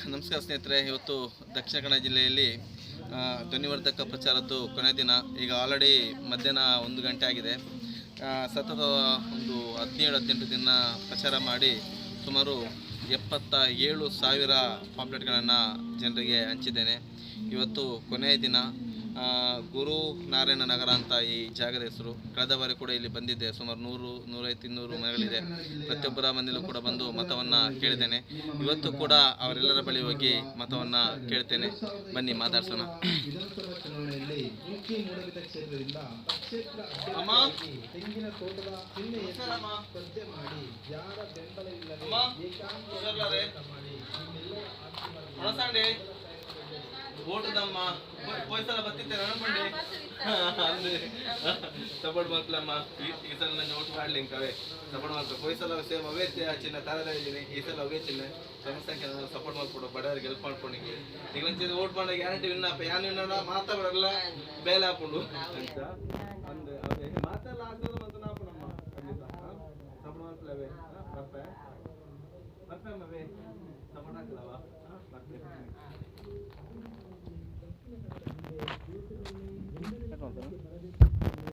ನಮಸ್ಕಾರ ಸ್ನೇಹಿತರೆ. ಇವತ್ತು ದಕ್ಷಿಣ ಕನ್ನಡ ಜಿಲ್ಲೆಯಲ್ಲಿ ಧ್ವನಿವರ್ಧಕ ಪ್ರಚಾರದ್ದು ಕೊನೆ ದಿನ. ಈಗ ಆಲ್ರೆಡಿ ಮಧ್ಯಾಹ್ನ 1 ಗಂಟೆ ಆಗಿದೆ. ಸತತ ಒಂದು 17-18 ದಿನ ಪ್ರಚಾರ ಮಾಡಿ ಸುಮಾರು 77,000 ಪಾಂಪ್ಲೆಟ್ಗಳನ್ನು ಜನರಿಗೆ ಹಂಚಿದ್ದೇನೆ. ಇವತ್ತು ಕೊನೆಯ ದಿನ. ಗುರು ನಾರಾಯಣ ನಗರ ಅಂತ ಈ ಜಾಗದ ಹೆಸರು. ಕಳೆದ ಬಾರಿ ಕೂಡ ಇಲ್ಲಿ ಬಂದಿದ್ದೆ. ಸುಮಾರು 100-150-200 ಮನೆಗಳಿದೆ. ಪ್ರತಿಯೊಬ್ಬರ ಮನೆಯಲ್ಲೂ ಕೂಡ ಬಂದು ಮತವನ್ನು ಕೇಳಿದ್ದೇನೆ. ಇವತ್ತು ಕೂಡ ಅವರೆಲ್ಲರ ಬಳಿ ಹೋಗಿ ಮತವನ್ನು ಕೇಳ್ತೇನೆ. ಬನ್ನಿ ಮಾತಾಡ್ಸೋಣ. ಓಟದಮ್ಮ ಪೊಯ್ಸಲ ಬತ್ತಿತ್ತೇನೆ ಅನ್ಕೊಂಡೆ ಅಂದ್ರೆ ಸಪೋರ್ಟ್ ಮಾಡ್ಲಮ್ಮ. ಈ ಸಲ ನಾನು ಓಟ್ ಮಾಡ್ಲಿಂಕವೇ ಸಪೋರ್ಟ್ ಮಾಡ್ತಾರೆ. ಪೊಯ್ಸಲ ಸೇಮ್ ಅವೇ ಚಿನ್ನ ತರದೇ ಇದ್ದೀನಿ. ಈ ಸಲ ಅವೇ ಚಿನ್ನ ಜನಸಂಖ್ಯೆ ಸಪೋರ್ಟ್ ಮಾಡ್ಕೊಡು, ಬಡವರಿಗೆ ಹೆಲ್ಪ್ ಮಾಡ್ಕೊಂಡಿಗೆ. ಈಗ ಓಟ್ ಮಾಡೋ ಗ್ಯಾರಂಟಿ ವಿನ್ನಪ್ಪ. ಯಾರು ವಿನ್ನ ಮಾತಾಡಲ್ಲ ಬೇಲೆ ಹಾಕೊಂಡು ಅಂತ ಅಂದ್ರೆ ಅವೇ ಮಾತೆಲ್ಲ ಹಾಕೋದು ಮತ್ತು ನಾಪನಮ್ಮ ಖಂಡಿತ ಸಪೋರ್ಟ್ ಮಾಡ್ಲವೇ ಬರ್ತೆ ಬರ್ತೆ ಅಮ್ಮವೇ ಸಪೋರ್ಟ್ ಹಾಕಲವ ಬರ್ತೆ.